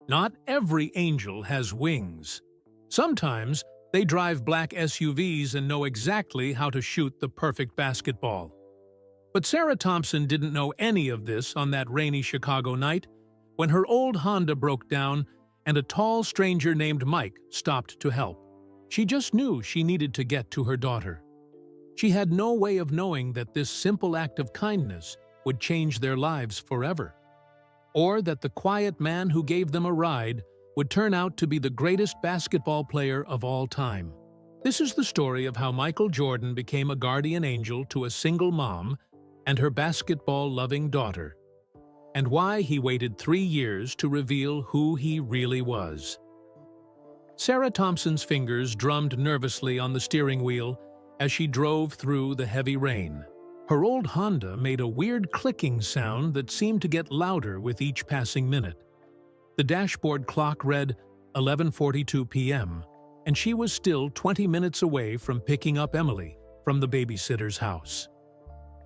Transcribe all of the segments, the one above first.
Not every angel has wings. Sometimes they drive black SUVs and know exactly how to shoot the perfect basketball. But Sarah Thompson didn't know any of this on that rainy Chicago night when her old Honda broke down and a tall stranger named Mike stopped to help. She just knew she needed to get to her daughter. She had no way of knowing that this simple act of kindness would change their lives forever, or that the quiet man who gave them a ride would turn out to be the greatest basketball player of all time. This is the story of how Michael Jordan became a guardian angel to a single mom and her basketball-loving daughter, and why he waited 3 years to reveal who he really was. Sarah Thompson's fingers drummed nervously on the steering wheel as she drove through the heavy rain. Her old Honda made a weird clicking sound that seemed to get louder with each passing minute. The dashboard clock read 11:42 p.m., and she was still 20 minutes away from picking up Emily from the babysitter's house.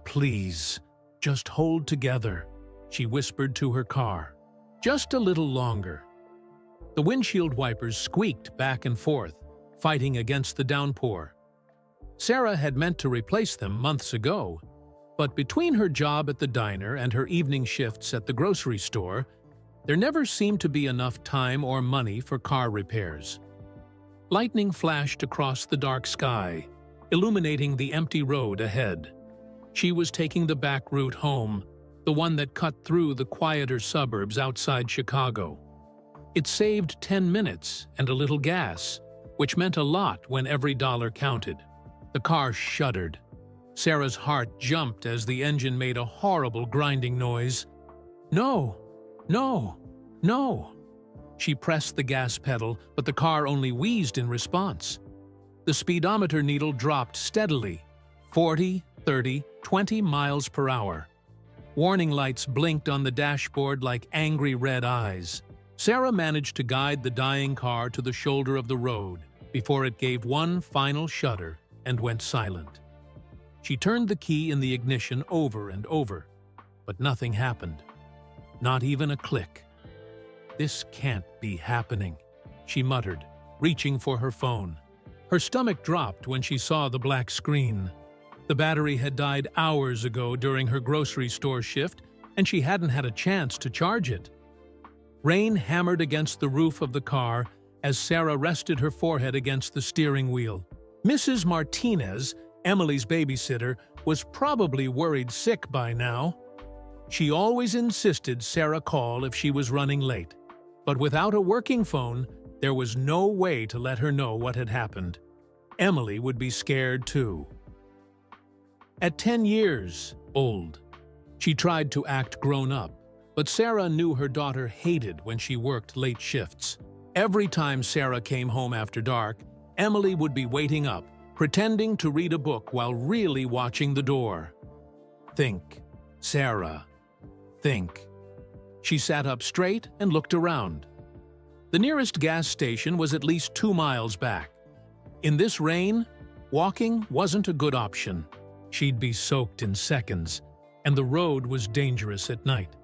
"Please, just hold together," she whispered to her car. "Just a little longer." The windshield wipers squeaked back and forth, fighting against the downpour. Sarah had meant to replace them months ago, but between her job at the diner and her evening shifts at the grocery store, there never seemed to be enough time or money for car repairs. Lightning flashed across the dark sky, illuminating the empty road ahead. She was taking the back route home, the one that cut through the quieter suburbs outside Chicago. It saved 10 minutes and a little gas, which meant a lot when every dollar counted. The car shuddered. Sarah's heart jumped as the engine made a horrible grinding noise. "No! No! No!" She pressed the gas pedal, but the car only wheezed in response. The speedometer needle dropped steadily, 40, 30, 20 miles per hour. Warning lights blinked on the dashboard like angry red eyes. Sarah managed to guide the dying car to the shoulder of the road before it gave one final shudder and went silent. She turned the key in the ignition over and over, but nothing happened. Not even a click. "This can't be happening," she muttered, reaching for her phone. Her stomach dropped when she saw the black screen. The battery had died hours ago during her grocery store shift, and she hadn't had a chance to charge it. Rain hammered against the roof of the car as Sarah rested her forehead against the steering wheel. Mrs. Martinez, Emily's babysitter, was probably worried sick by now. She always insisted Sarah call if she was running late, but without a working phone, there was no way to let her know what had happened. Emily would be scared too. At 10 years old, she tried to act grown up, but Sarah knew her daughter hated when she worked late shifts. Every time Sarah came home after dark, Emily would be waiting up, pretending to read a book while really watching the door. "Think, Sarah. Think." She sat up straight and looked around. The nearest gas station was at least 2 miles back. In this rain, walking wasn't a good option. She'd be soaked in seconds, and the road was dangerous at night.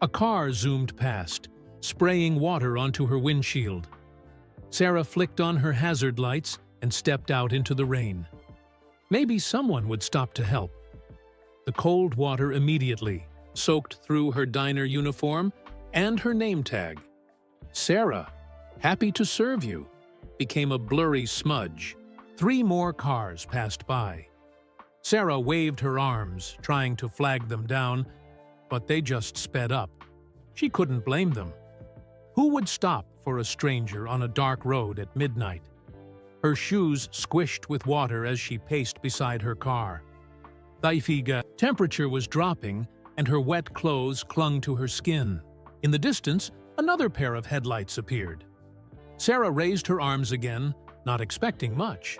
A car zoomed past, spraying water onto her windshield. Sarah flicked on her hazard lights and stepped out into the rain. Maybe someone would stop to help. The cold water immediately soaked through her diner uniform and her name tag. "Sarah, happy to serve you," became a blurry smudge. 3 more cars passed by. Sarah waved her arms, trying to flag them down, but they just sped up. She couldn't blame them. Who would stop for a stranger on a dark road at midnight? Her shoes squished with water as she paced beside her car. The temperature was dropping, and her wet clothes clung to her skin. In the distance, another pair of headlights appeared. Sarah raised her arms again, not expecting much.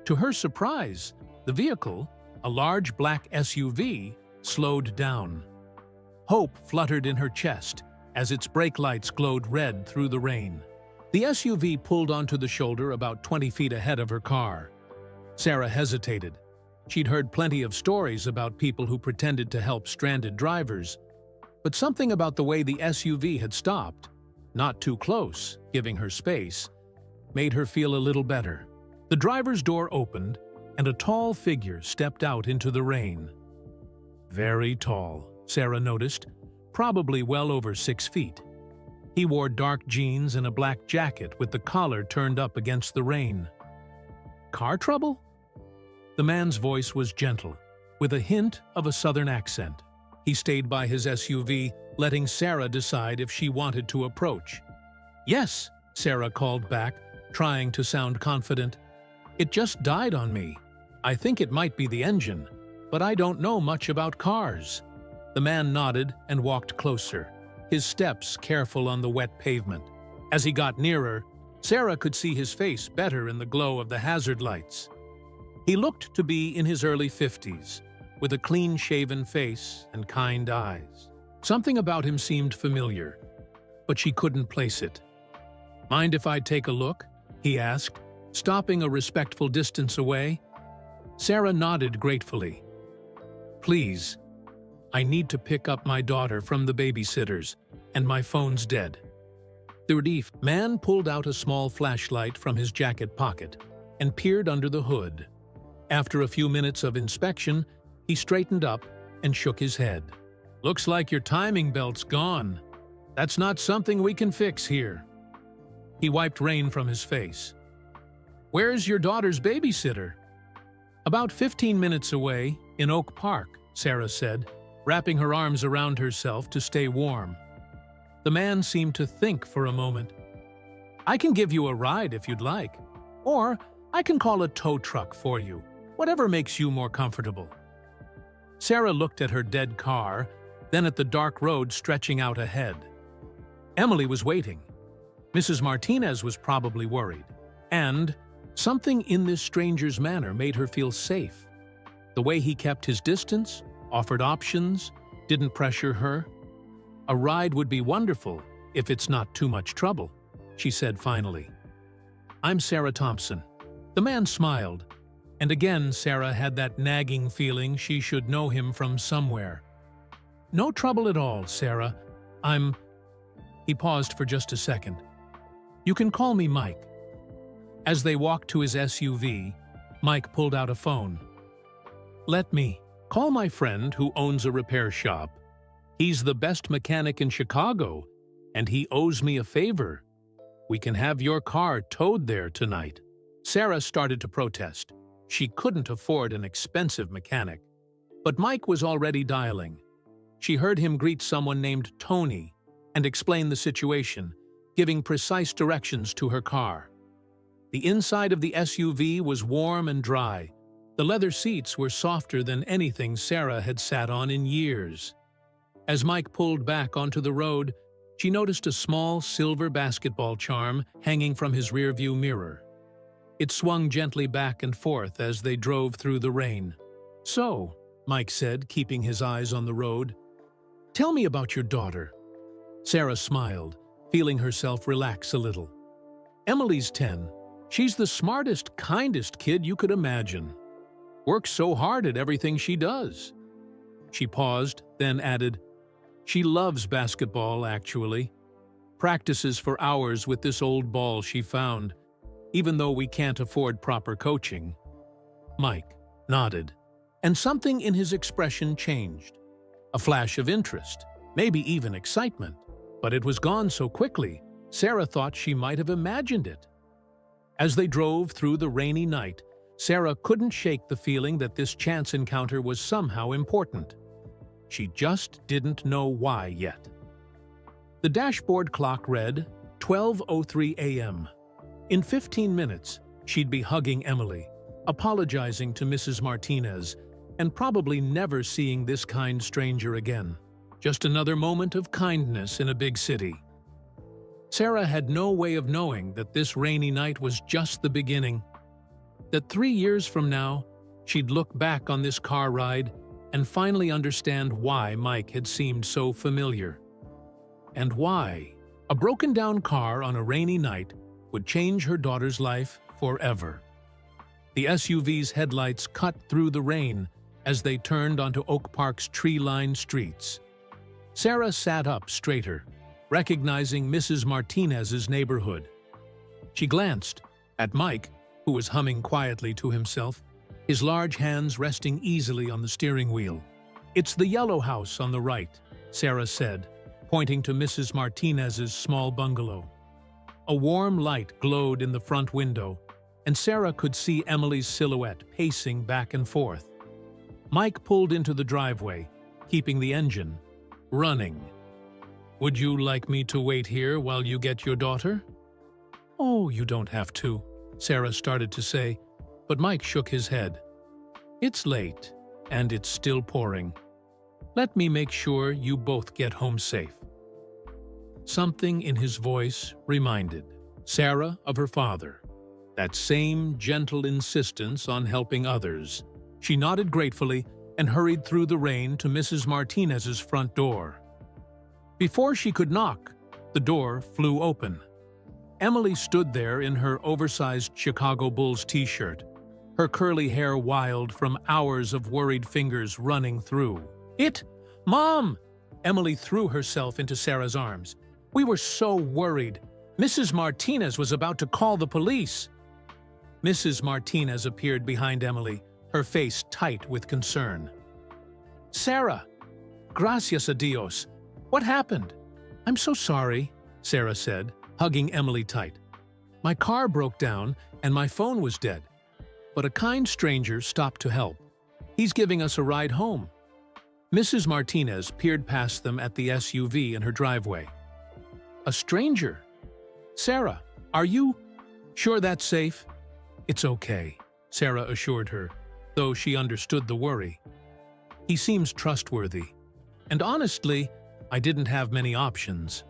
To her surprise, the vehicle, a large black SUV, slowed down. Hope fluttered in her chest as its brake lights glowed red through the rain. The SUV pulled onto the shoulder about 20 feet ahead of her car. Sarah hesitated. She'd heard plenty of stories about people who pretended to help stranded drivers, but something about the way the SUV had stopped not too close, giving her space, made her feel a little better. The driver's door opened, and a tall figure stepped out into the rain. Very tall, Sarah noticed, probably well over 6 feet. He wore dark jeans and a black jacket with the collar turned up against the rain. Car trouble? The man's voice was gentle, with a hint of a southern accent. He stayed by his SUV, letting Sarah decide if she wanted to approach. "Yes," Sarah called back, trying to sound confident. "It just died on me. I think it might be the engine, but I don't know much about cars." The man nodded and walked closer, his steps careful on the wet pavement. As he got nearer, Sarah could see his face better in the glow of the hazard lights. He looked to be in his early 50s, with a clean-shaven face and kind eyes. Something about him seemed familiar, but she couldn't place it. "Mind if I take a look?" he asked, stopping a respectful distance away. Sarah nodded gratefully. "Please. I need to pick up my daughter from the babysitters, and my phone's dead." The relief man pulled out a small flashlight from his jacket pocket and peered under the hood. After a few minutes of inspection, he straightened up and shook his head. "Looks like your timing belt's gone. That's not something we can fix here." He wiped rain from his face. "Where's your daughter's babysitter?" "About 15 minutes away, in Oak Park," Sarah said, wrapping her arms around herself to stay warm. The man seemed to think for a moment. "I can give you a ride if you'd like, or I can call a tow truck for you, whatever makes you more comfortable." Sarah looked at her dead car, then at the dark road stretching out ahead. Emily was waiting. Mrs. Martinez was probably worried, and something in this stranger's manner made her feel safe. The way he kept his distance, offered options, didn't pressure her. "A ride would be wonderful if it's not too much trouble," she said finally. "I'm Sarah Thompson." The man smiled, and again Sarah had that nagging feeling she should know him from somewhere. "No trouble at all, Sarah. He paused for just a second. "You can call me Mike." As they walked to his SUV, Mike pulled out a phone. "Let me call my friend who owns a repair shop. He's the best mechanic in Chicago, and he owes me a favor. We can have your car towed there tonight." Sarah started to protest. She couldn't afford an expensive mechanic. But Mike was already dialing. She heard him greet someone named Tony and explain the situation, giving precise directions to her car. The inside of the SUV was warm and dry. The leather seats were softer than anything Sarah had sat on in years. As Mike pulled back onto the road, she noticed a small silver basketball charm hanging from his rearview mirror. It swung gently back and forth as they drove through the rain. "So," Mike said, keeping his eyes on the road, "tell me about your daughter." Sarah smiled, feeling herself relax a little. "Emily's 10. She's the smartest, kindest kid you could imagine. Works so hard at everything she does." She paused, then added, "She loves basketball, actually. Practices for hours with this old ball she found, even though we can't afford proper coaching." Mike nodded, and something in his expression changed. A flash of interest, maybe even excitement, but it was gone so quickly, Sarah thought she might have imagined it. As they drove through the rainy night, Sarah couldn't shake the feeling that this chance encounter was somehow important. She just didn't know why yet. The dashboard clock read 12:03 a.m. In 15 minutes, she'd be hugging Emily, apologizing to Mrs. Martinez, and probably never seeing this kind stranger again. Just another moment of kindness in a big city. Sarah had no way of knowing that this rainy night was just the beginning. That 3 years from now, she'd look back on this car ride and finally understand why Mike had seemed so familiar. And why a broken-down car on a rainy night would change her daughter's life forever. The SUV's headlights cut through the rain as they turned onto Oak Park's tree-lined streets. Sarah sat up straighter, recognizing Mrs. Martinez's neighborhood. She glanced at Mike, who was humming quietly to himself, his large hands resting easily on the steering wheel. "It's the yellow house on the right," Sarah said, pointing to Mrs. Martinez's small bungalow. A warm light glowed in the front window, and Sarah could see Emily's silhouette pacing back and forth. Mike pulled into the driveway, keeping the engine running. "Would you like me to wait here while you get your daughter?" "Oh, you don't have to," Sarah started to say, but Mike shook his head. "It's late, and it's still pouring. Let me make sure you both get home safe." Something in his voice reminded Sarah of her father, that same gentle insistence on helping others. She nodded gratefully and hurried through the rain to Mrs. Martinez's front door. Before she could knock, the door flew open. Emily stood there in her oversized Chicago Bulls t-shirt, her curly hair wild from hours of worried fingers running through. Mom!" Emily threw herself into Sarah's arms. "We were so worried. Mrs. Martinez was about to call the police." Mrs. Martinez appeared behind Emily, her face tight with concern. "Sarah, gracias a Dios. What happened?" "I'm so sorry," Sarah said, hugging Emily tight. "My car broke down and my phone was dead. But a kind stranger stopped to help. He's giving us a ride home." Mrs. Martinez peered past them at the SUV in her driveway. "A stranger? Sarah, are you sure that's safe?" "It's okay," Sarah assured her, though she understood the worry. "He seems trustworthy. And honestly, I didn't have many options."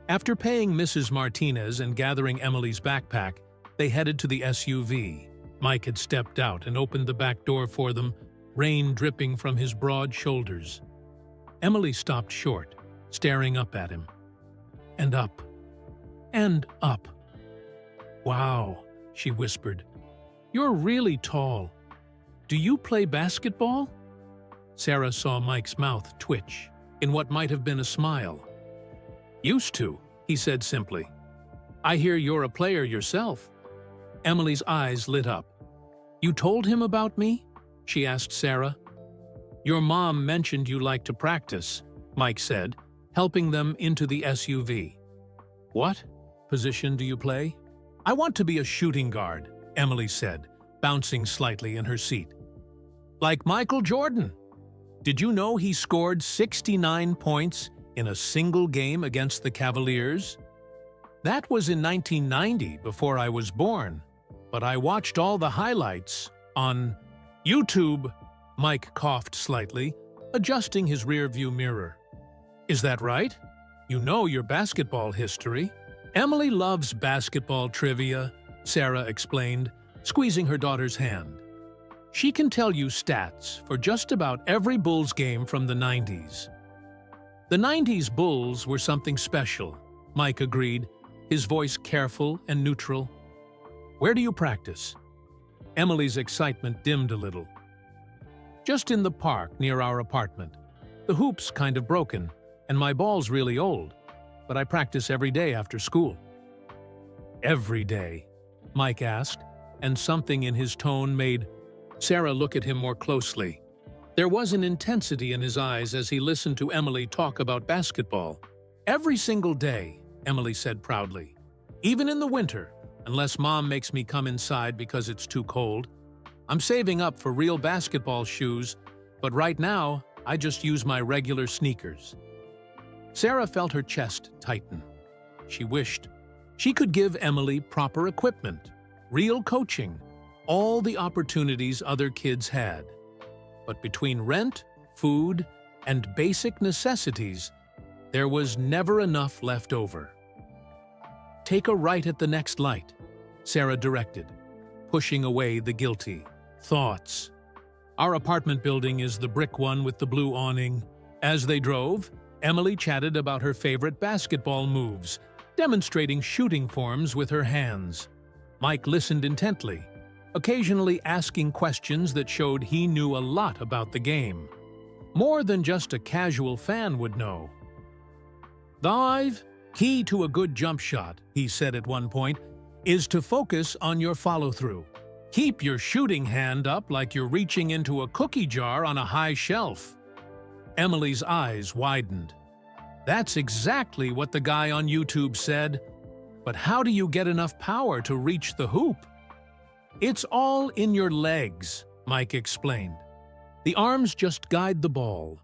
After paying Mrs. Martinez and gathering Emily's backpack, they headed to the SUV. Mike had stepped out and opened the back door for them, rain dripping from his broad shoulders. Emily stopped short, staring up at him. And up. And up. "Wow," she whispered. "You're really tall. Do you play basketball?" Sarah saw Mike's mouth twitch, in what might have been a smile. "Used to," he said simply. "I hear you're a player yourself." Emily's eyes lit up. "You told him about me?" she asked Sarah. "Your mom mentioned you like to practice," Mike said, helping them into the SUV. "What position do you play?" "I want to be a shooting guard," Emily said, bouncing slightly in her seat. "Like Michael Jordan. Did you know he scored 69 points in a single game against the Cavaliers? That was in 1990, before I was born, but I watched all the highlights on YouTube." Mike coughed slightly, adjusting his rearview mirror. "Is that right? You know your basketball history." "Emily loves basketball trivia," Sarah explained, squeezing her daughter's hand. "She can tell you stats for just about every Bulls game from the 90s. "The 90s Bulls were something special," Mike agreed, his voice careful and neutral. "Where do you practice?" Emily's excitement dimmed a little. "Just in the park near our apartment. The hoop's kind of broken, and my ball's really old, but I practice every day after school." "Every day?" Mike asked, and something in his tone made Sarah look at him more closely. There was an intensity in his eyes as he listened to Emily talk about basketball. "Every single day," Emily said proudly. "Even in the winter, unless Mom makes me come inside because it's too cold. I'm saving up for real basketball shoes, but right now, I just use my regular sneakers." Sarah felt her chest tighten. She wished she could give Emily proper equipment, real coaching, all the opportunities other kids had. But between rent, food, and basic necessities, there was never enough left over. "Take a right at the next light," Sarah directed, pushing away the guilty thoughts. "Our apartment building is the brick one with the blue awning." As they drove, Emily chatted about her favorite basketball moves, demonstrating shooting forms with her hands. Mike listened intently, occasionally asking questions that showed he knew a lot about the game. More than just a casual fan would know. "The key to a good jump shot," he said at one point, "is to focus on your follow-through. Keep your shooting hand up like you're reaching into a cookie jar on a high shelf." Emily's eyes widened. That's exactly what the guy on YouTube said. But how do you get enough power to reach the hoop? "It's all in your legs," Mike explained. "The arms just guide the ball.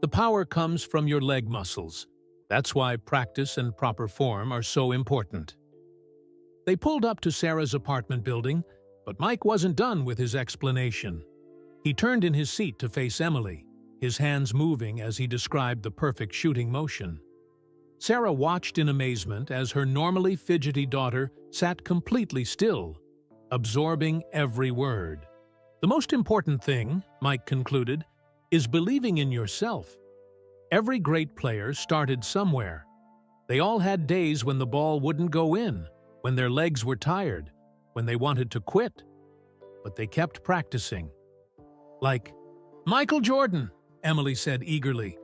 The power comes from your leg muscles. That's why practice and proper form are so important." They pulled up to Sarah's apartment building, but Mike wasn't done with his explanation. He turned in his seat to face Emily, his hands moving as he described the perfect shooting motion. Sarah watched in amazement as her normally fidgety daughter sat completely still, absorbing every word. "The most important thing," Mike concluded, "is believing in yourself. Every great player started somewhere. They all had days when the ball wouldn't go in, when their legs were tired, when they wanted to quit. But they kept practicing." "Like Michael Jordan," Emily said eagerly.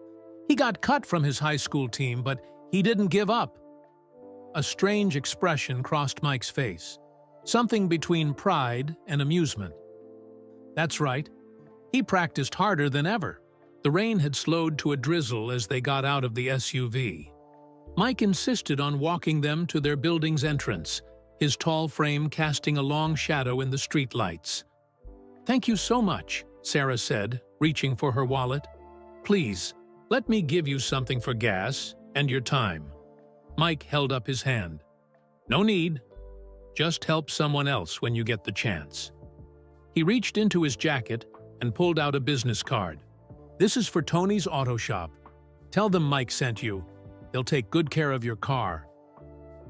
"He got cut from his high school team, but he didn't give up." A strange expression crossed Mike's face, something between pride and amusement. "That's right. He practiced harder than ever." The rain had slowed to a drizzle as they got out of the SUV. Mike insisted on walking them to their building's entrance, his tall frame casting a long shadow in the streetlights. "Thank you so much," Sarah said, reaching for her wallet. "Please, let me give you something for gas and your time." Mike held up his hand. "No need. Just help someone else when you get the chance." He reached into his jacket and pulled out a business card. "This is for Tony's Auto Shop. Tell them Mike sent you. They'll take good care of your car."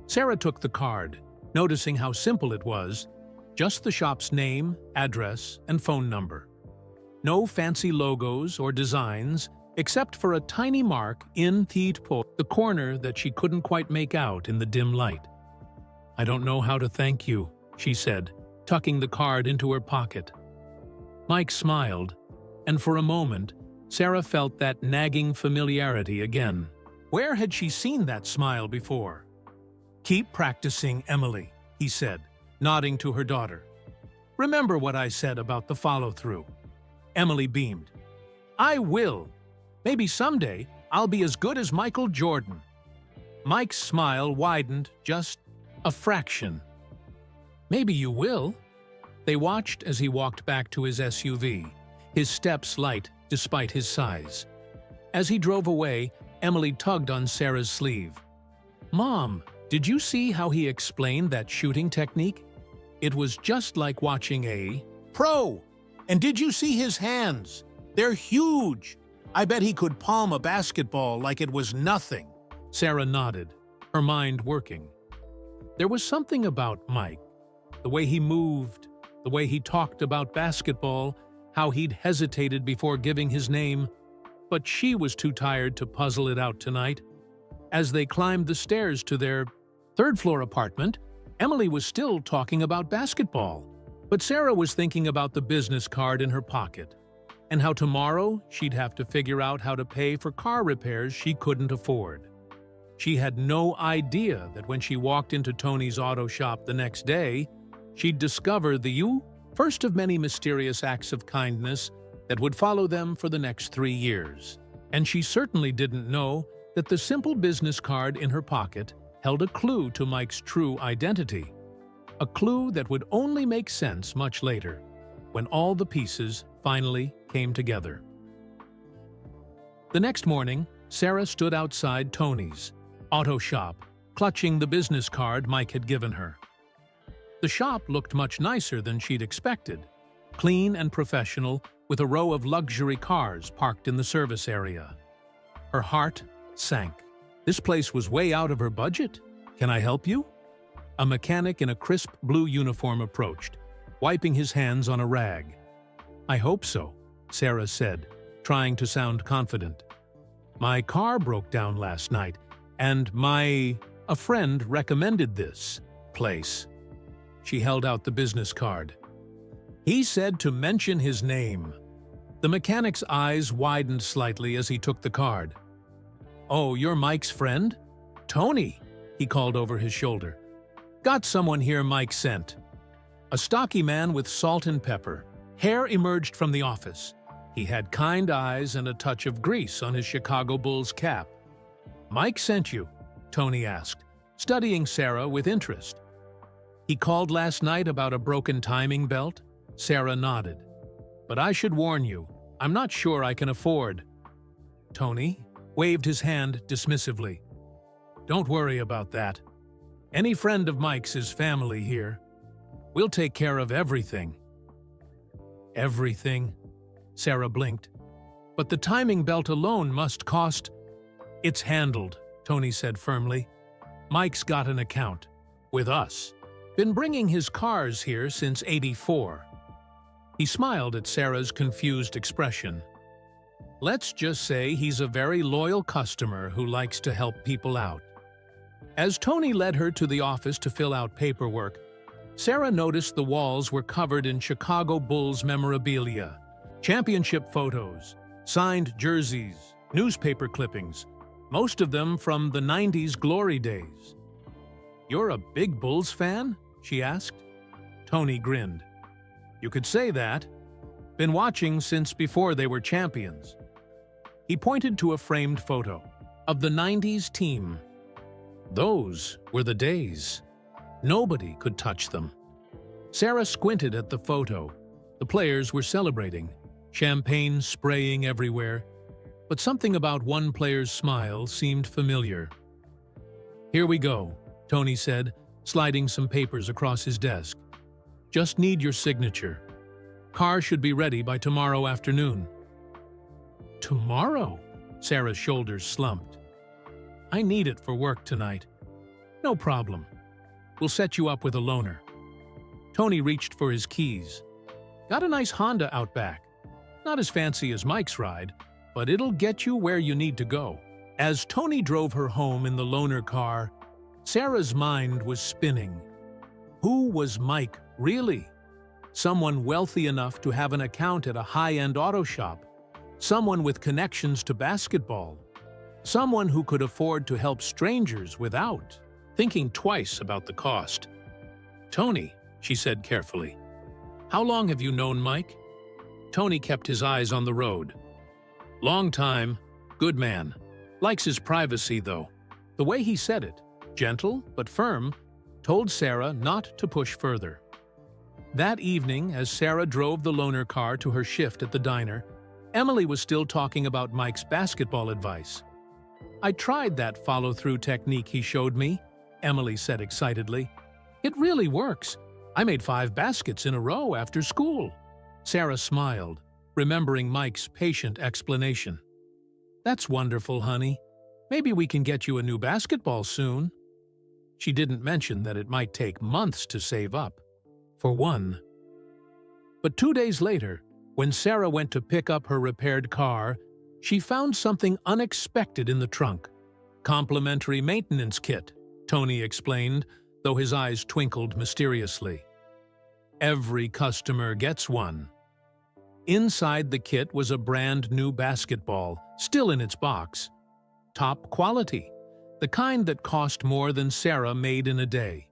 Sarah took the card, noticing how simple it was, just the shop's name, address, and phone number. No fancy logos or designs, except for a tiny mark in the corner that she couldn't quite make out in the dim light. "I don't know how to thank you," she said, tucking the card into her pocket. Mike smiled, and for a moment, Sarah felt that nagging familiarity again. Where had she seen that smile before? "Keep practicing, Emily," he said, nodding to her daughter. "Remember what I said about the follow-through." Emily beamed. "I will. Maybe someday I'll be as good as Michael Jordan." Mike's smile widened just a fraction. "Maybe you will." They watched as he walked back to his SUV, his steps light despite his size. As he drove away, Emily tugged on Sarah's sleeve. "Mom, did you see how he explained that shooting technique? It was just like watching a pro. And did you see his hands? They're huge. I bet he could palm a basketball like it was nothing." Sarah nodded, her mind working. There was something about Mike, the way he moved, the way he talked about basketball, how he'd hesitated before giving his name, but she was too tired to puzzle it out tonight. As they climbed the stairs to their third-floor apartment, Emily was still talking about basketball, but Sarah was thinking about the business card in her pocket, and how tomorrow she'd have to figure out how to pay for car repairs she couldn't afford. She had no idea that when she walked into Tony's auto shop the next day, she'd discover the first of many mysterious acts of kindness that would follow them for the next 3 years. And she certainly didn't know that the simple business card in her pocket held a clue to Mike's true identity. A clue that would only make sense much later, when all the pieces finally came together. The next morning, Sarah stood outside Tony's auto shop, clutching the business card Mike had given her. The shop looked much nicer than she'd expected, clean and professional, with a row of luxury cars parked in the service area. Her heart sank. This place was way out of her budget. "Can I help you?" A mechanic in a crisp blue uniform approached, wiping his hands on a rag. "I hope so," Sarah said, trying to sound confident. "My car broke down last night, and a friend recommended this place." She held out the business card. "He said to mention his name." The mechanic's eyes widened slightly as he took the card. "Oh, you're Mike's friend? Tony," he called over his shoulder. "Got someone here Mike sent." A stocky man with salt and pepper. Hair emerged from the office. He had kind eyes and a touch of grease on his Chicago Bulls cap. "Mike sent you?" Tony asked, studying Sarah with interest. "He called last night about a broken timing belt?" Sarah nodded. "But I should warn you, I'm not sure I can afford." Tony waved his hand dismissively. "Don't worry about that. Any friend of Mike's is family here. We'll take care of everything." "Everything?" Sarah blinked. "But the timing belt alone must cost—" "It's handled," Tony said firmly. "Mike's got an account. With us. Been bringing his cars here since '84. He smiled at Sarah's confused expression. "Let's just say he's a very loyal customer who likes to help people out." As Tony led her to the office to fill out paperwork, Sarah noticed the walls were covered in Chicago Bulls memorabilia, championship photos, signed jerseys, newspaper clippings, most of them from the '90s glory days. "You're a big Bulls fan?" she asked. Tony grinned. "You could say that. Been watching since before they were champions." He pointed to a framed photo of the '90s team. Those were the days. Nobody could touch them. Sarah squinted at the photo. The players were celebrating, champagne spraying everywhere, but something about one player's smile seemed familiar. "Here we go," Tony said, sliding some papers across his desk. "Just need your signature. Car should be ready by tomorrow afternoon." "Tomorrow?" Sarah's shoulders slumped. "I need it for work tonight." "No problem. We'll set you up with a loaner." Tony reached for his keys. "Got a nice Honda out back. Not as fancy as Mike's ride, but it'll get you where you need to go." As Tony drove her home in the loaner car, Sarah's mind was spinning. Who was Mike, really? Someone wealthy enough to have an account at a high-end auto shop. Someone with connections to basketball. Someone who could afford to help strangers without thinking twice about the cost. "Tony," she said carefully, "how long have you known Mike?" Tony kept his eyes on the road. "Long time. Good man. Likes his privacy, though." The way he said it, gentle but firm, told Sarah not to push further. That evening, as Sarah drove the loaner car to her shift at the diner, Emily was still talking about Mike's basketball advice. "I tried that follow-through technique he showed me," Emily said excitedly. "It really works. I made 5 baskets in a row after school." Sarah smiled, remembering Mike's patient explanation. "That's wonderful, honey. Maybe we can get you a new basketball soon." She didn't mention that it might take months to save up, for one. But 2 days later, when Sarah went to pick up her repaired car, she found something unexpected in the trunk. "Complimentary maintenance kit," Tony explained, though his eyes twinkled mysteriously. "Every customer gets one." Inside the kit was a brand new basketball, still in its box. Top quality, the kind that cost more than Sarah made in a day.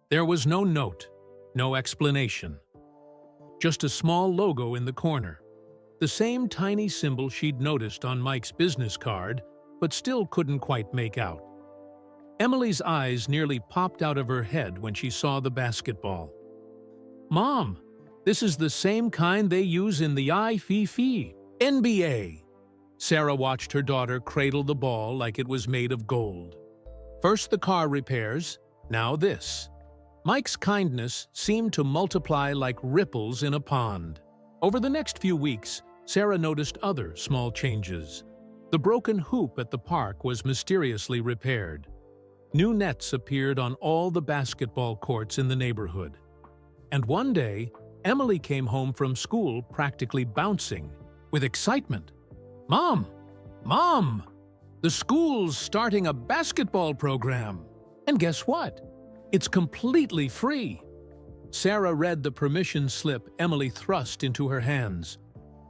There was no note, no explanation. Just a small logo in the corner. The same tiny symbol she'd noticed on Mike's business card, but still couldn't quite make out. Emily's eyes nearly popped out of her head when she saw the basketball. "Mom, this is the same kind they use in the IFFE, NBA." Sarah watched her daughter cradle the ball like it was made of gold. First the car repairs, now this. Mike's kindness seemed to multiply like ripples in a pond. Over the next few weeks, Sarah noticed other small changes. The broken hoop at the park was mysteriously repaired. New nets appeared on all the basketball courts in the neighborhood. And one day, Emily came home from school practically bouncing, with excitement. "Mom! Mom! The school's starting a basketball program! And guess what? It's completely free!" Sarah read the permission slip Emily thrust into her hands.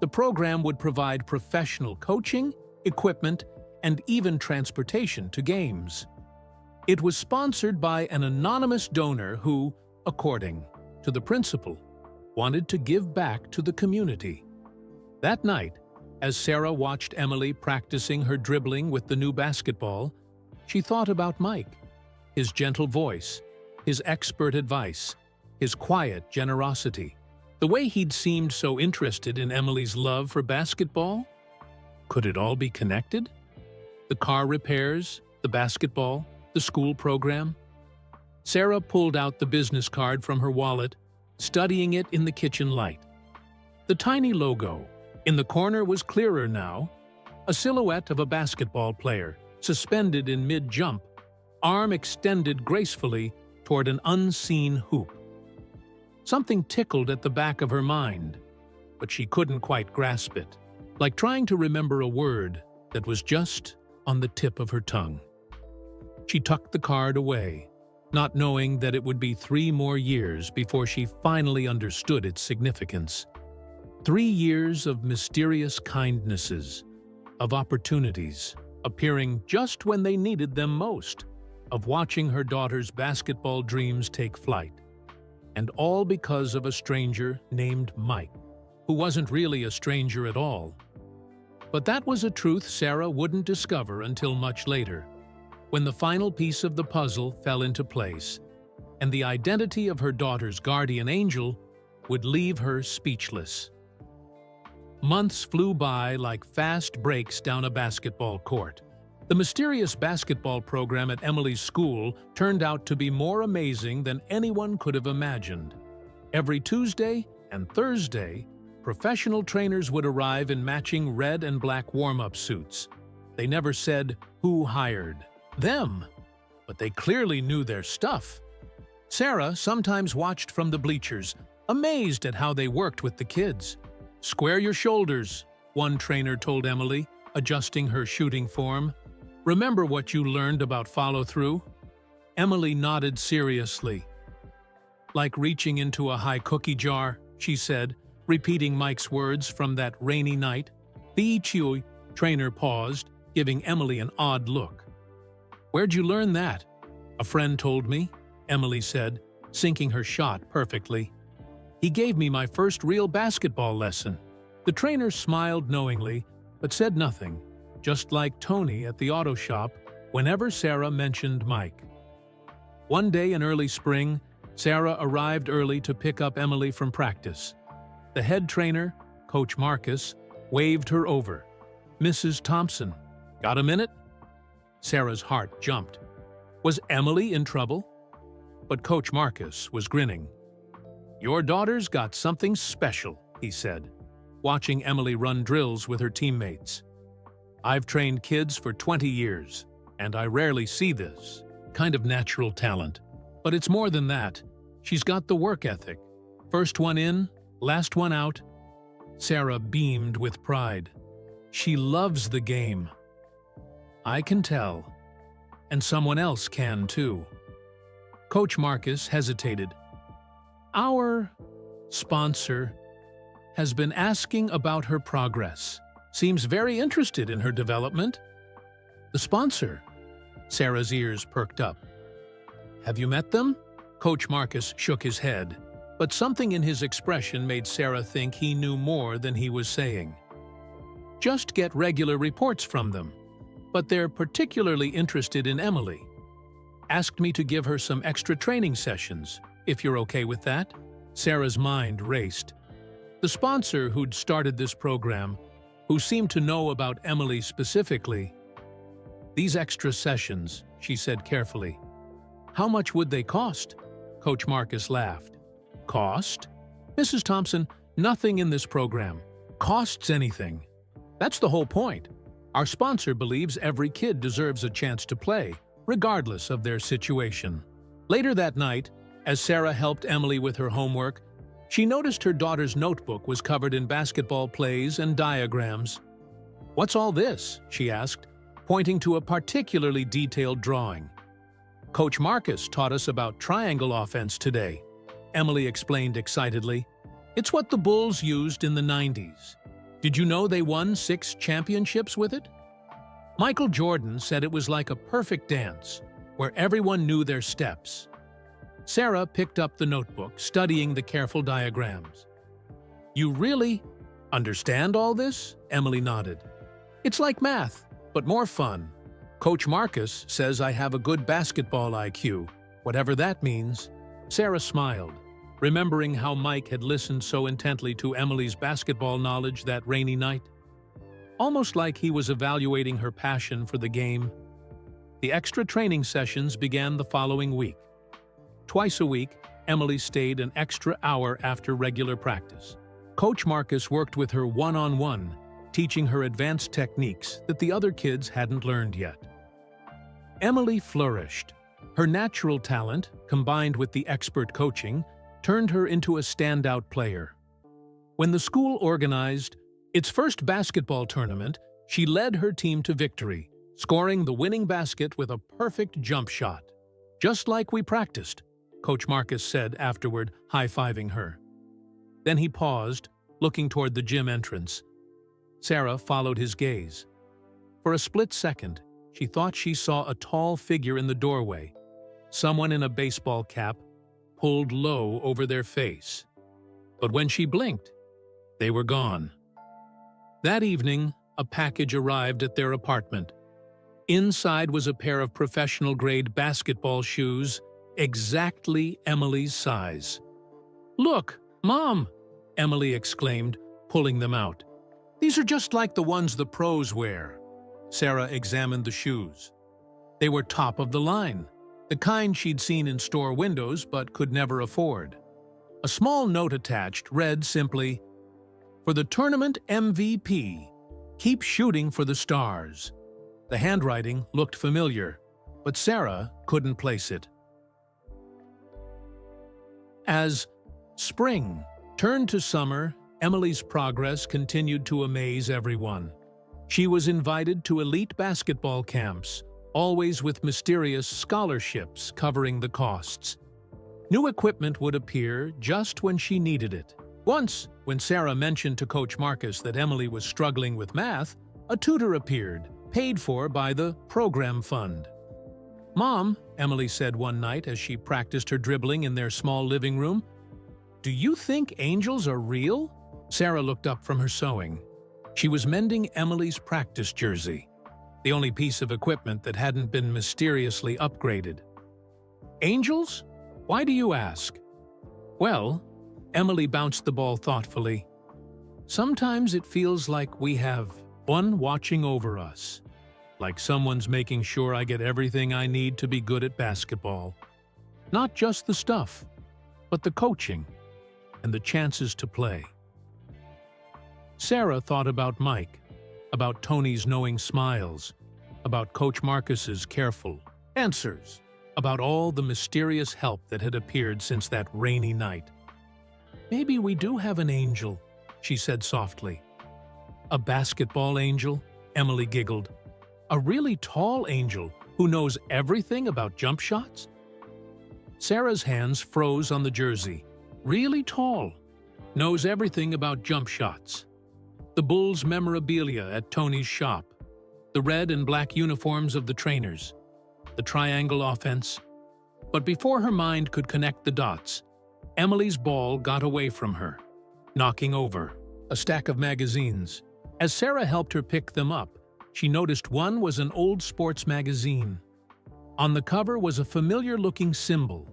The program would provide professional coaching, equipment, and even transportation to games. It was sponsored by an anonymous donor who, according to the principal, wanted to give back to the community. That night, as Sarah watched Emily practicing her dribbling with the new basketball, she thought about Mike, his gentle voice, his expert advice, his quiet generosity. The way he'd seemed so interested in Emily's love for basketball? Could it all be connected? The car repairs, the basketball, the school program? Sarah pulled out the business card from her wallet, studying it in the kitchen light. The tiny logo in the corner was clearer now, a silhouette of a basketball player, suspended in mid-jump, arm extended gracefully toward an unseen hoop. Something tickled at the back of her mind, but she couldn't quite grasp it, like trying to remember a word that was just on the tip of her tongue. She tucked the card away, not knowing that it would be 3 more years before she finally understood its significance. 3 years of mysterious kindnesses, of opportunities, appearing just when they needed them most, of watching her daughter's basketball dreams take flight. And all because of a stranger named Mike, who wasn't really a stranger at all. But that was a truth Sarah wouldn't discover until much later, when the final piece of the puzzle fell into place, and the identity of her daughter's guardian angel would leave her speechless. Months flew by like fast breaks down a basketball court. The mysterious basketball program at Emily's school turned out to be more amazing than anyone could have imagined. Every Tuesday and Thursday, professional trainers would arrive in matching red and black warm-up suits. They never said who hired them, but they clearly knew their stuff. Sarah sometimes watched from the bleachers, amazed at how they worked with the kids. "Square your shoulders," one trainer told Emily, adjusting her shooting form. "Remember what you learned about follow-through?" Emily nodded seriously. "Like reaching into a high cookie jar," she said, repeating Mike's words from that rainy night. The Ichioi trainer paused, giving Emily an odd look. "Where'd you learn that?" "A friend told me," Emily said, sinking her shot perfectly. "He gave me my first real basketball lesson." The trainer smiled knowingly, but said nothing, just like Tony at the auto shop whenever Sarah mentioned Mike. One day in early spring, Sarah arrived early to pick up Emily from practice. The head trainer, Coach Marcus, waved her over. "Mrs. Thompson, got a minute?" Sarah's heart jumped. Was Emily in trouble? But Coach Marcus was grinning. "Your daughter's got something special," he said, watching Emily run drills with her teammates. "I've trained kids for 20 years, and I rarely see this kind of natural talent. But it's more than that. She's got the work ethic. First one in, last one out." Sarah beamed with pride. "She loves the game." "I can tell. And someone else can, too." Coach Marcus hesitated. "Our sponsor has been asking about her progress. Seems very interested in her development." "The sponsor?" Sarah's ears perked up. "Have you met them?" Coach Marcus shook his head, but something in his expression made Sarah think he knew more than he was saying. "Just get regular reports from them. But they're particularly interested in Emily. Asked me to give her some extra training sessions, if you're okay with that." Sarah's mind raced. The sponsor who'd started this program, who seemed to know about Emily specifically. "These extra sessions," she said carefully. "How much would they cost?" Coach Marcus laughed. "Cost? Mrs. Thompson, nothing in this program costs anything. That's the whole point. Our sponsor believes every kid deserves a chance to play, regardless of their situation." Later that night, as Sarah helped Emily with her homework, she noticed her daughter's notebook was covered in basketball plays and diagrams. "What's all this?" she asked, pointing to a particularly detailed drawing. "Coach Marcus taught us about triangle offense today," Emily explained excitedly. "It's what the Bulls used in the 90s. Did you know they won 6 championships with it?" Michael Jordan said it was like a perfect dance, where everyone knew their steps. Sarah picked up the notebook, studying the careful diagrams. "You really understand all this?" Emily nodded. "It's like math, but more fun. Coach Marcus says I have a good basketball IQ, whatever that means." Sarah smiled, remembering how Mike had listened so intently to Emily's basketball knowledge that rainy night. Almost like he was evaluating her passion for the game. The extra training sessions began the following week. Twice a week, Emily stayed an extra hour after regular practice. Coach Marcus worked with her one-on-one, teaching her advanced techniques that the other kids hadn't learned yet. Emily flourished. Her natural talent, combined with the expert coaching, turned her into a standout player. When the school organized its first basketball tournament, she led her team to victory, scoring the winning basket with a perfect jump shot. "Just like we practiced," Coach Marcus said afterward, high-fiving her. Then he paused, looking toward the gym entrance. Sarah followed his gaze. For a split second, she thought she saw a tall figure in the doorway, someone in a baseball cap, pulled low over their face. But when she blinked, they were gone. That evening, a package arrived at their apartment. Inside was a pair of professional-grade basketball shoes, exactly Emily's size. "Look, Mom!" Emily exclaimed, pulling them out. "These are just like the ones the pros wear." Sarah examined the shoes. They were top of the line, the kind she'd seen in store windows but could never afford. A small note attached read simply, "For the tournament MVP, keep shooting for the stars." The handwriting looked familiar, but Sarah couldn't place it. As spring turned to summer, Emily's progress continued to amaze everyone. She was invited to elite basketball camps, always with mysterious scholarships covering the costs. New equipment would appear just when she needed it. Once, when Sarah mentioned to Coach Marcus that Emily was struggling with math, a tutor appeared, paid for by the program fund. "Mom," Emily said one night as she practiced her dribbling in their small living room, "do you think angels are real?" Sarah looked up from her sewing. She was mending Emily's practice jersey, the only piece of equipment that hadn't been mysteriously upgraded. "Angels? Why do you ask?" "Well," Emily bounced the ball thoughtfully, "sometimes it feels like we have one watching over us, like someone's making sure I get everything I need to be good at basketball. Not just the stuff, but the coaching and the chances to play." Sarah thought about Mike, about Tony's knowing smiles, about Coach Marcus's careful answers, about all the mysterious help that had appeared since that rainy night. "Maybe we do have an angel," she said softly. "A basketball angel?" Emily giggled. "A really tall angel who knows everything about jump shots?" Sarah's hands froze on the jersey. Really tall. Knows everything about jump shots. The Bulls memorabilia at Tony's shop. The red and black uniforms of the trainers. The triangle offense. But before her mind could connect the dots, Emily's ball got away from her, knocking over a stack of magazines. As Sarah helped her pick them up, she noticed one was an old sports magazine. On the cover was a familiar-looking symbol,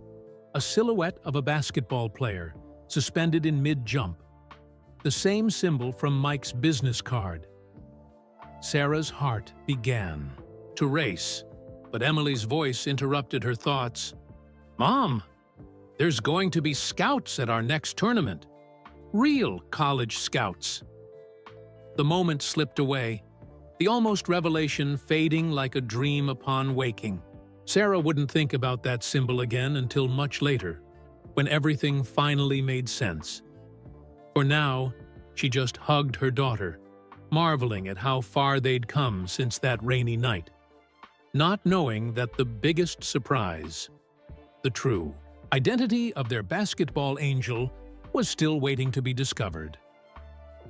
a silhouette of a basketball player, suspended in mid-jump. The same symbol from Mike's business card. Sarah's heart began to race, but Emily's voice interrupted her thoughts. "Mom, there's going to be scouts at our next tournament. Real college scouts." The moment slipped away, the almost revelation fading like a dream upon waking. Sarah wouldn't think about that symbol again until much later, when everything finally made sense. For now, she just hugged her daughter, marveling at how far they'd come since that rainy night, not knowing that the biggest surprise, the true identity of their basketball angel, was still waiting to be discovered.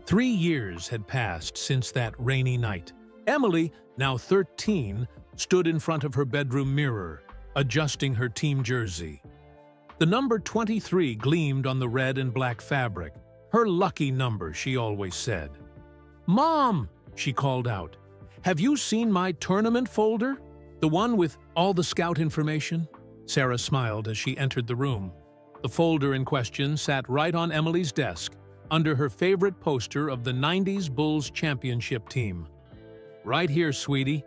3 years had passed since that rainy night, Emily, now 13, stood in front of her bedroom mirror, adjusting her team jersey. The number 23 gleamed on the red and black fabric, her lucky number, she always said. "Mom," she called out, "have you seen my tournament folder? The one with all the scout information?" Sarah smiled as she entered the room. The folder in question sat right on Emily's desk, under her favorite poster of the '90s Bulls championship team. "Right here, sweetie."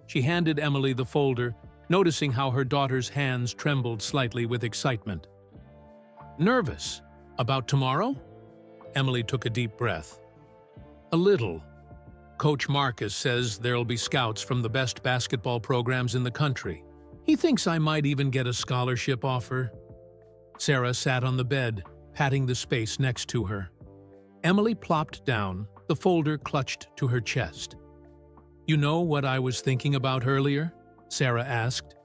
She handed Emily the folder, noticing how her daughter's hands trembled slightly with excitement. "Nervous? About tomorrow?" Emily took a deep breath. "A little. Coach Marcus says there'll be scouts from the best basketball programs in the country. He thinks I might even get a scholarship offer." Sarah sat on the bed, patting the space next to her. Emily plopped down, the folder clutched to her chest. "You know what I was thinking about earlier?" Sarah asked.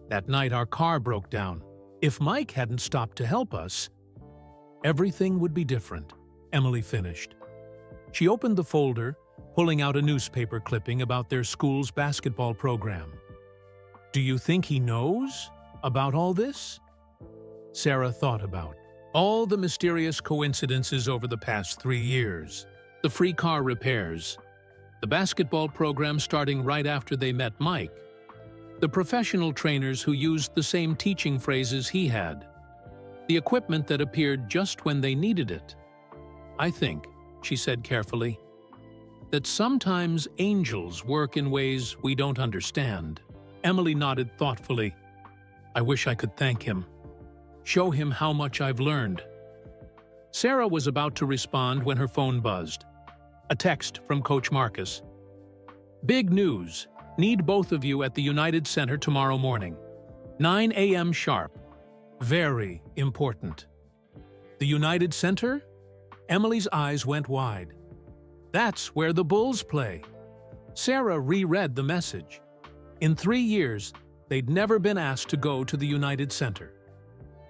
"That night our car broke down. If Mike hadn't stopped to help us, everything would be different," Emily finished. She opened the folder, pulling out a newspaper clipping about their school's basketball program. "Do you think he knows about all this?" Sarah thought about all the mysterious coincidences over the past 3 years. The free car repairs, the basketball program starting right after they met Mike, the professional trainers who used the same teaching phrases he had, the equipment that appeared just when they needed it. "I think," she said carefully, "that sometimes angels work in ways we don't understand." Emily nodded thoughtfully. "I wish I could thank him. Show him how much I've learned." Sarah was about to respond when her phone buzzed. A text from Coach Marcus. "Big news. Need both of you at the United Center tomorrow morning. 9 a.m. sharp. Very important." The United Center? Emily's eyes went wide. That's where the Bulls play. Sarah reread the message. In 3 years, they'd never been asked to go to the United Center.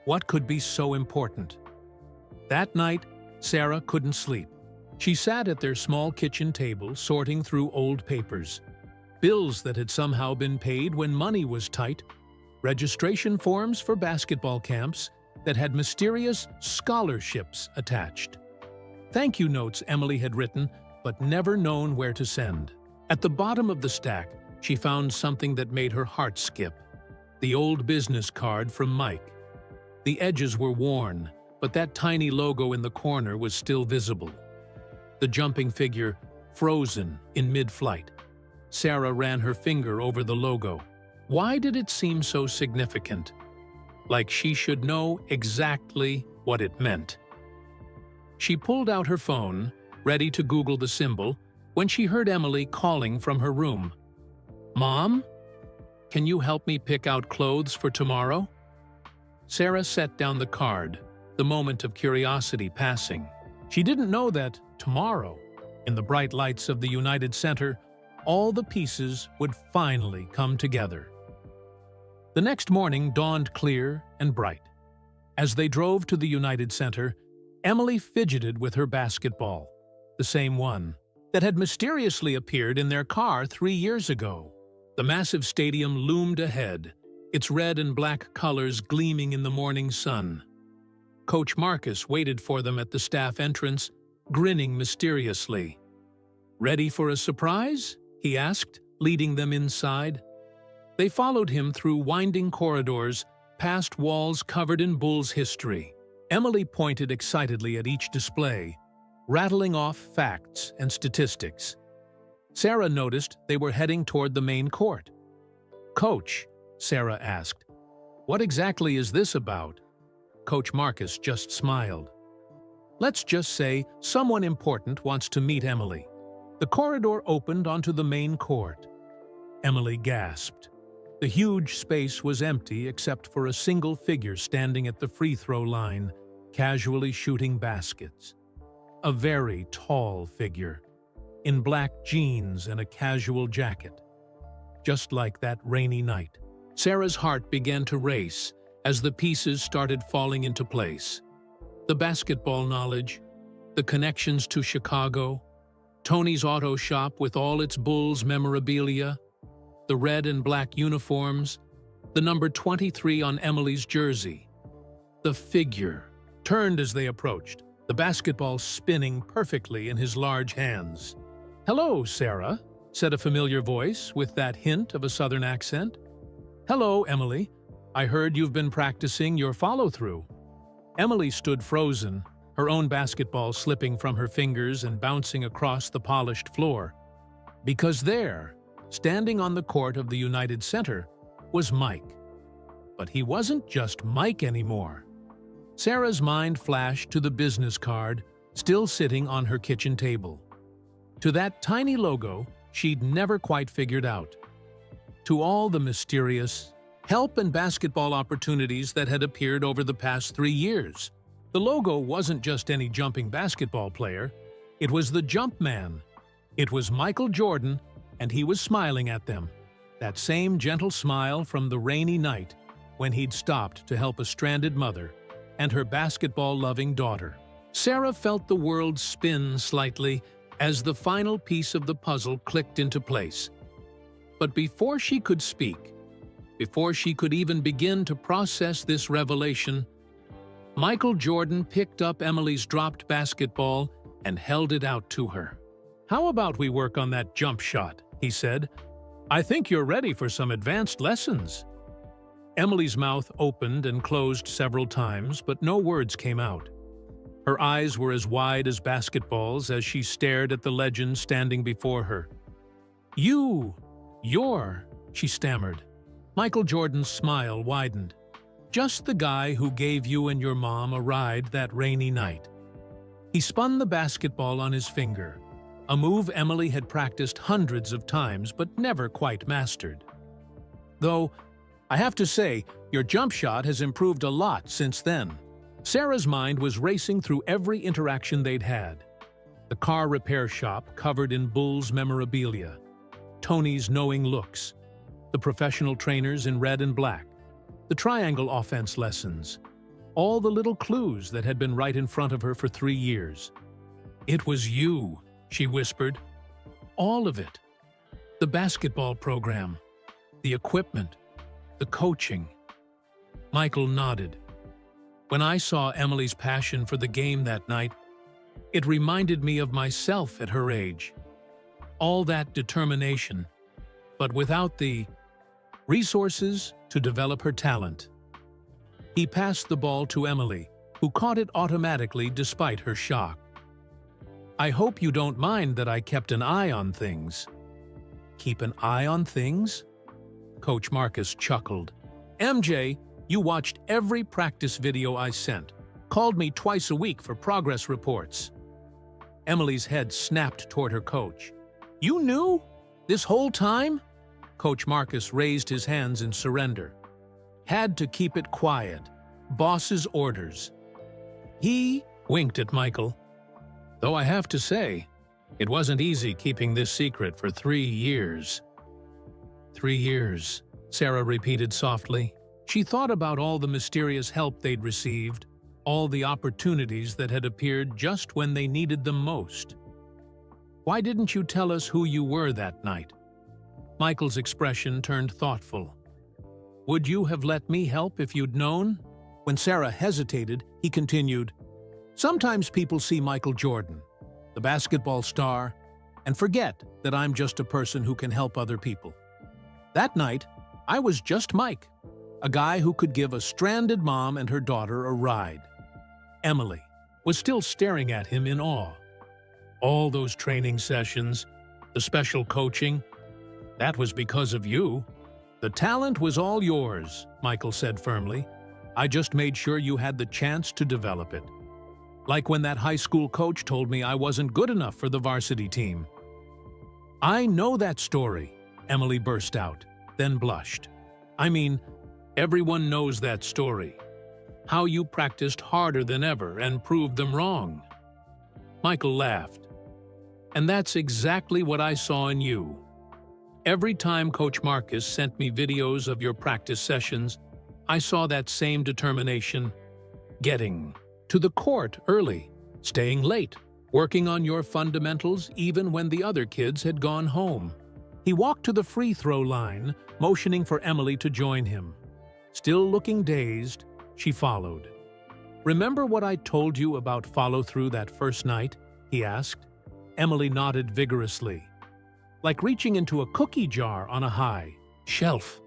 What could be so important? That night, Sarah couldn't sleep. She sat at their small kitchen table sorting through old papers. Bills that had somehow been paid when money was tight. Registration forms for basketball camps that had mysterious scholarships attached. Thank you notes Emily had written but never known where to send. At the bottom of the stack, she found something that made her heart skip. The old business card from Mike. The edges were worn, but that tiny logo in the corner was still visible. The jumping figure frozen in mid-flight. Sarah ran her finger over the logo. Why did it seem so significant? Like she should know exactly what it meant. She pulled out her phone, ready to Google the symbol, when she heard Emily calling from her room. "Mom? Can you help me pick out clothes for tomorrow?" Sarah set down the card, the moment of curiosity passing. She didn't know that tomorrow, in the bright lights of the United Center, all the pieces would finally come together. The next morning dawned clear and bright. As they drove to the United Center, Emily fidgeted with her basketball, the same one that had mysteriously appeared in their car 3 years ago. The massive stadium loomed ahead, its red and black colors gleaming in the morning sun. Coach Marcus waited for them at the staff entrance, grinning mysteriously. "Ready for a surprise?" he asked, leading them inside. They followed him through winding corridors, past walls covered in Bulls history. Emily pointed excitedly at each display, rattling off facts and statistics. Sarah noticed they were heading toward the main court. "Coach," Sarah asked, "what exactly is this about?" Coach Marcus just smiled. "Let's just say someone important wants to meet Emily." The corridor opened onto the main court. Emily gasped. The huge space was empty except for a single figure standing at the free throw line, casually shooting baskets. A very tall figure, in black jeans and a casual jacket. Just like that rainy night. Sarah's heart began to race as the pieces started falling into place. The basketball knowledge, the connections to Chicago, Tony's auto shop with all its Bulls memorabilia, the red and black uniforms, the number 23 on Emily's jersey. The figure turned as they approached, the basketball spinning perfectly in his large hands. "Hello, Sarah," said a familiar voice with that hint of a southern accent. "Hello, Emily. I heard you've been practicing your follow-through." Emily stood frozen, her own basketball slipping from her fingers and bouncing across the polished floor. Because there, standing on the court of the United Center, was Mike. But he wasn't just Mike anymore. Sarah's mind flashed to the business card, still sitting on her kitchen table. To that tiny logo she'd never quite figured out. To all the mysterious help and basketball opportunities that had appeared over the past 3 years. The logo wasn't just any jumping basketball player, it was the Jump Man. It was Michael Jordan, and he was smiling at them. That same gentle smile from the rainy night when he'd stopped to help a stranded mother and her basketball-loving daughter. Sarah felt the world spin slightly as the final piece of the puzzle clicked into place. But before she could speak, before she could even begin to process this revelation, Michael Jordan picked up Emily's dropped basketball and held it out to her. "How about we work on that jump shot?" he said. "I think you're ready for some advanced lessons." Emily's mouth opened and closed several times, but no words came out. Her eyes were as wide as basketballs as she stared at the legend standing before her. You're," she stammered. Michael Jordan's smile widened. "Just the guy who gave you and your mom a ride that rainy night." He spun the basketball on his finger, a move Emily had practiced hundreds of times but never quite mastered. "Though, I have to say, your jump shot has improved a lot since then." Sarah's mind was racing through every interaction they'd had. The car repair shop covered in Bulls memorabilia, Tony's knowing looks, the professional trainers in red and black, the triangle offense lessons, all the little clues that had been right in front of her for 3 years. "It was you," she whispered. "All of it. The basketball program, the equipment, the coaching." Michael nodded. "When I saw Emily's passion for the game that night, it reminded me of myself at her age. All that determination, but without the resources to develop her talent." He passed the ball to Emily, who caught it automatically despite her shock. "I hope you don't mind that I kept an eye on things." "Keep an eye on things?" Coach Marcus chuckled. "MJ, you watched every practice video I sent, called me twice a week for progress reports." Emily's head snapped toward her coach. "You knew? This whole time?" Coach Marcus raised his hands in surrender. "Had to keep it quiet. Boss's orders." He winked at Michael. "Though I have to say, it wasn't easy keeping this secret for 3 years." 3 years, Sarah repeated softly. She thought about all the mysterious help they'd received, all the opportunities that had appeared just when they needed them most. "Why didn't you tell us who you were that night?" Michael's expression turned thoughtful. "Would you have let me help if you'd known?" When Sarah hesitated, he continued, "Sometimes people see Michael Jordan, the basketball star, and forget that I'm just a person who can help other people. That night, I was just Mike, a guy who could give a stranded mom and her daughter a ride." Emily was still staring at him in awe. "All those training sessions, the special coaching, that was because of you." "The talent was all yours," Michael said firmly. "I just made sure you had the chance to develop it. Like when that high school coach told me I wasn't good enough for the varsity team." "I know that story," Emily burst out, then blushed. "I mean, everyone knows that story. How you practiced harder than ever and proved them wrong." Michael laughed. "And that's exactly what I saw in you. Every time Coach Marcus sent me videos of your practice sessions, I saw that same determination. Getting to the court early, staying late, working on your fundamentals even when the other kids had gone home. He walked to the free throw line, motioning for Emily to join him. Still looking dazed, she followed. "Remember what I told you about follow-through that first night?" he asked. Emily nodded vigorously. "Like reaching into a cookie jar on a high shelf.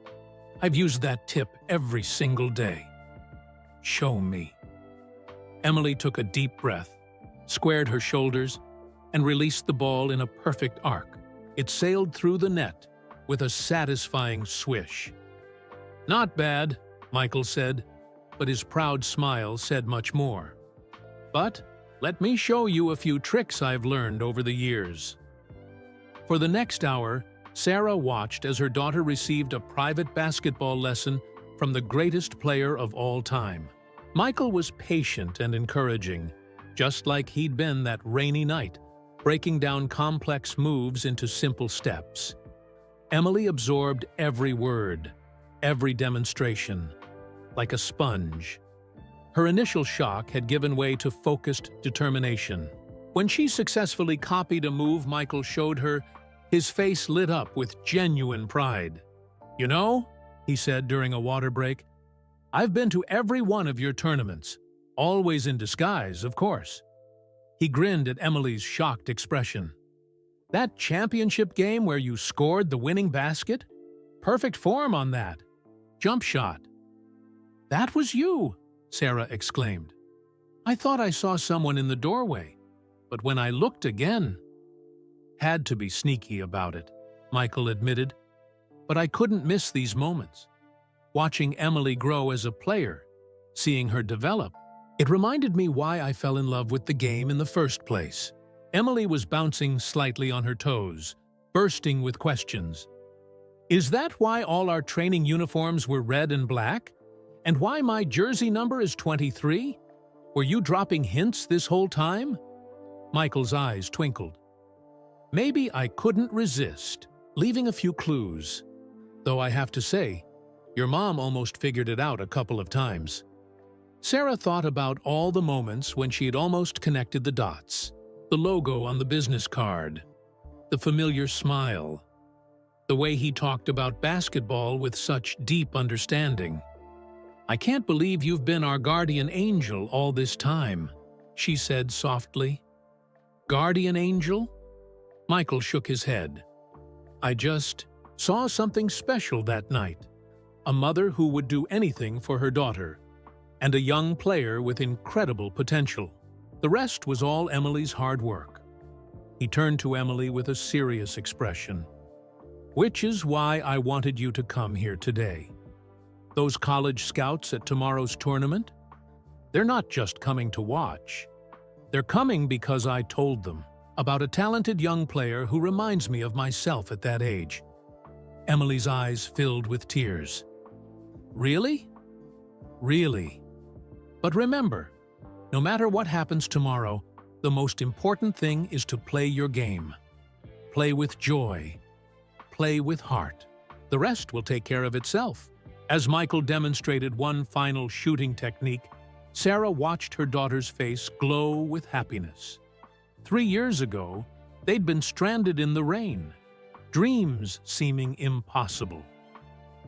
I've used that tip every single day." "Show me." Emily took a deep breath, squared her shoulders, and released the ball in a perfect arc. It sailed through the net with a satisfying swish. "Not bad," Michael said, but his proud smile said much more. "But let me show you a few tricks I've learned over the years." For the next hour, Sarah watched as her daughter received a private basketball lesson from the greatest player of all time. Michael was patient and encouraging, just like he'd been that rainy night, breaking down complex moves into simple steps. Emily absorbed every word, every demonstration, like a sponge. Her initial shock had given way to focused determination. When she successfully copied a move Michael showed her, his face lit up with genuine pride. "You know," he said during a water break, "I've been to every one of your tournaments, always in disguise, of course." He grinned at Emily's shocked expression. "That championship game where you scored the winning basket? Perfect form on that. Jump shot." "That was you!" Sarah exclaimed. "I thought I saw someone in the doorway, but when I looked again—" "Had to be sneaky about it," Michael admitted, "but I couldn't miss these moments. Watching Emily grow as a player, seeing her develop, it reminded me why I fell in love with the game in the first place." Emily was bouncing slightly on her toes, bursting with questions. "Is that why all our training uniforms were red and black? And why my jersey number is 23? Were you dropping hints this whole time?" Michael's eyes twinkled. "Maybe I couldn't resist, leaving a few clues. Though I have to say, your mom almost figured it out a couple of times." Sarah thought about all the moments when she had almost connected the dots. The logo on the business card, the familiar smile, the way he talked about basketball with such deep understanding. "I can't believe you've been our guardian angel all this time," she said softly. "Guardian angel?" Michael shook his head. "I just saw something special that night. A mother who would do anything for her daughter, and a young player with incredible potential. The rest was all Emily's hard work." He turned to Emily with a serious expression. "Which is why I wanted you to come here today. Those college scouts at tomorrow's tournament? They're not just coming to watch. They're coming because I told them about a talented young player who reminds me of myself at that age." Emily's eyes filled with tears. "Really?" "Really. But remember, no matter what happens tomorrow, the most important thing is to play your game. Play with joy. Play with heart. The rest will take care of itself." As Michael demonstrated one final shooting technique, Sarah watched her daughter's face glow with happiness. 3 years ago, they'd been stranded in the rain, dreams seeming impossible.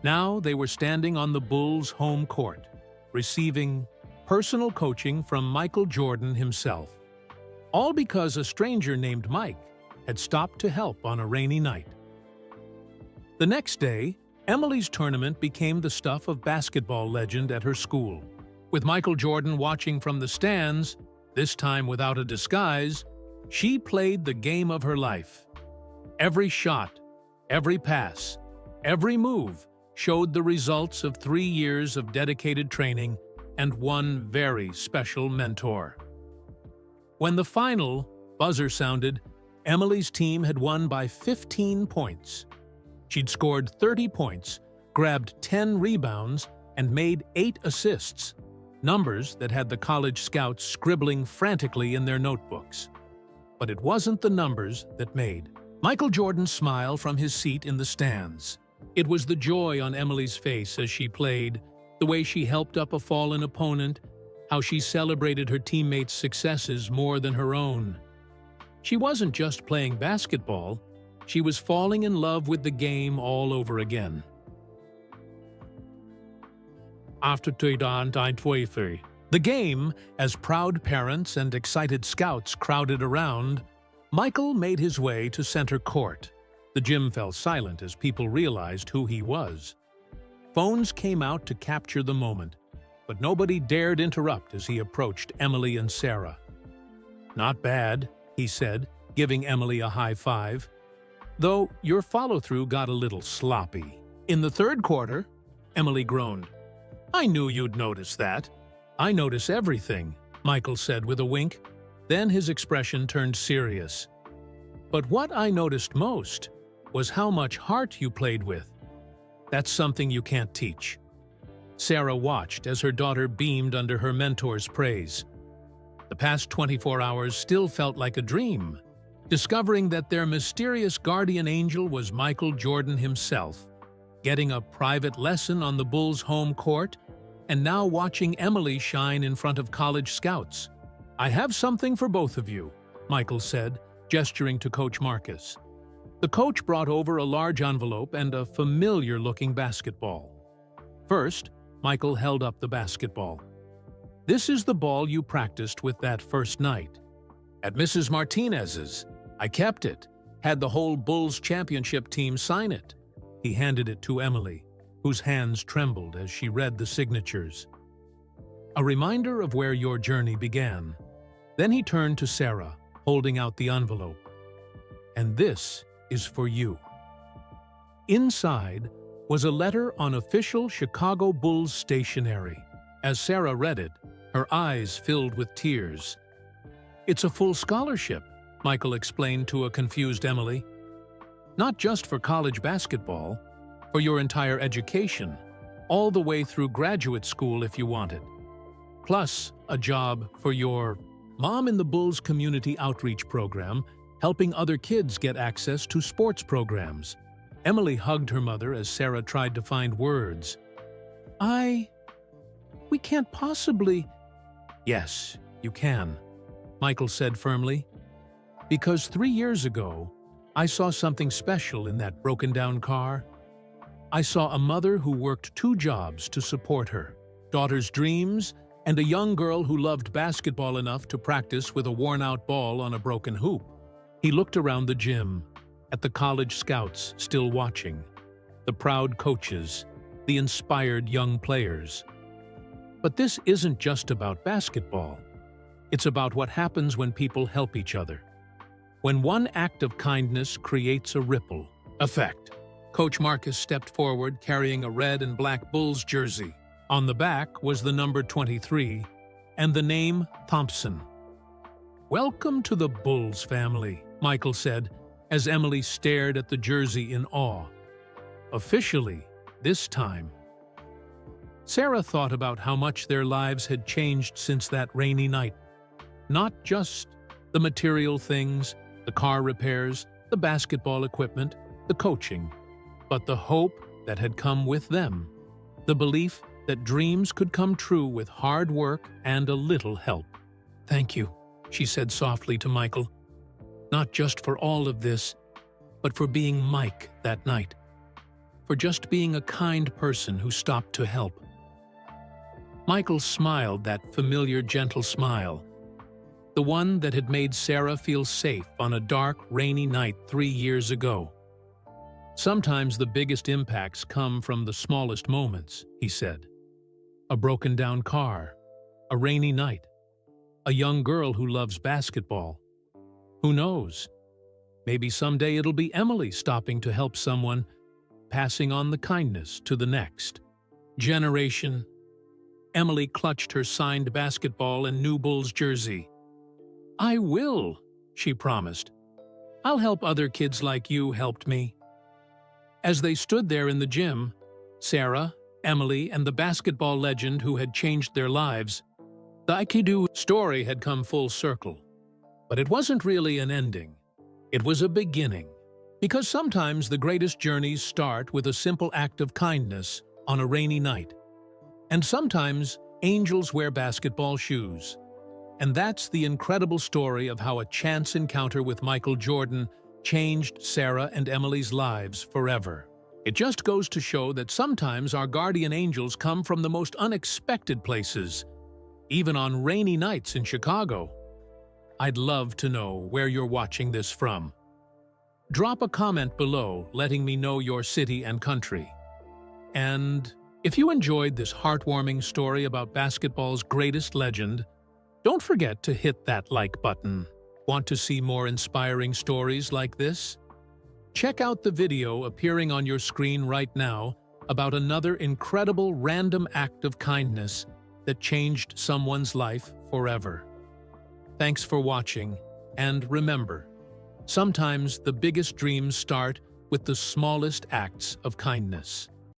Now they were standing on the Bulls' home court, receiving personal coaching from Michael Jordan himself. All because a stranger named Mike had stopped to help on a rainy night. The next day, Emily's tournament became the stuff of basketball legend at her school. With Michael Jordan watching from the stands, this time without a disguise, she played the game of her life. Every shot, every pass, every move showed the results of 3 years of dedicated training and one very special mentor. When the final buzzer sounded, Emily's team had won by 15 points. She'd scored 30 points, grabbed 10 rebounds, and made 8 assists, numbers that had the college scouts scribbling frantically in their notebooks. But it wasn't the numbers that made Michael Jordan's smile from his seat in the stands. It was the joy on Emily's face as she played, the way she helped up a fallen opponent, how she celebrated her teammates' successes more than her own. She wasn't just playing basketball, she was falling in love with the game all over again. After the game, as proud parents and excited scouts crowded around, Michael made his way to center court. The gym fell silent as people realized who he was. Phones came out to capture the moment, but nobody dared interrupt as he approached Emily and Sarah. "Not bad," he said, giving Emily a high five. "Though your follow-through got a little sloppy." "In the third quarter," Emily groaned. "I knew you'd notice that." "I notice everything," Michael said with a wink. Then his expression turned serious. "But what I noticed most was how much heart you played with. That's something you can't teach." Sarah watched as her daughter beamed under her mentor's praise. The past 24 hours still felt like a dream, discovering that their mysterious guardian angel was Michael Jordan himself, getting a private lesson on the Bulls' home court, and now watching Emily shine in front of college scouts. "I have something for both of you," Michael said, gesturing to Coach Marcus. The coach brought over a large envelope and a familiar-looking basketball. First, Michael held up the basketball. "This is the ball you practiced with that first night. At Mrs. Martinez's. I kept it, had the whole Bulls championship team sign it." He handed it to Emily, whose hands trembled as she read the signatures. "A reminder of where your journey began." Then he turned to Sarah, holding out the envelope. "And this is for you." Inside was a letter on official Chicago Bulls stationery. As Sarah read it, her eyes filled with tears. "It's a full scholarship," Michael explained to a confused Emily. "Not just for college basketball, for your entire education, all the way through graduate school if you want it. Plus, a job for your mom in the Bulls Community Outreach Program, helping other kids get access to sports programs." Emily hugged her mother as Sarah tried to find words. We can't possibly—" "Yes, you can," Michael said firmly. "Because 3 years ago, I saw something special in that broken-down car. I saw a mother who worked 2 jobs to support her daughter's dreams and a young girl who loved basketball enough to practice with a worn-out ball on a broken hoop." He looked around the gym, at the college scouts still watching, the proud coaches, the inspired young players. But this isn't just about basketball. It's about what happens when people help each other. When one act of kindness creates a ripple effect. Coach Marcus stepped forward carrying a red and black Bulls jersey. On the back was the number 23 and the name Thompson. "Welcome to the Bulls family," Michael said, as Emily stared at the jersey in awe. "Officially, this time." Sarah thought about how much their lives had changed since that rainy night. Not just the material things, the car repairs, the basketball equipment, the coaching, but the hope that had come with them, the belief that dreams could come true with hard work and a little help. "Thank you," she said softly to Michael. "Not just for all of this, but for being Mike that night. For just being a kind person who stopped to help." Michael smiled that familiar, gentle smile, the one that had made Sarah feel safe on a dark, rainy night 3 years ago. "Sometimes the biggest impacts come from the smallest moments," he said. "A broken-down car, a rainy night, a young girl who loves basketball. Who knows? Maybe someday it'll be Emily stopping to help someone, passing on the kindness to the next generation." Emily clutched her signed basketball and new Bulls jersey. "I will," she promised. "I'll help other kids like you helped me." As they stood there in the gym, Sarah, Emily, and the basketball legend who had changed their lives, the Aikido story had come full circle. But it wasn't really an ending. It was a beginning. Because sometimes the greatest journeys start with a simple act of kindness on a rainy night. And sometimes angels wear basketball shoes. And that's the incredible story of how a chance encounter with Michael Jordan changed Sarah and Emily's lives forever. It just goes to show that sometimes our guardian angels come from the most unexpected places, even on rainy nights in Chicago. I'd love to know where you're watching this from. Drop a comment below letting me know your city and country. And if you enjoyed this heartwarming story about basketball's greatest legend, don't forget to hit that like button. Want to see more inspiring stories like this? Check out the video appearing on your screen right now about another incredible random act of kindness that changed someone's life forever. Thanks for watching, and remember, sometimes the biggest dreams start with the smallest acts of kindness.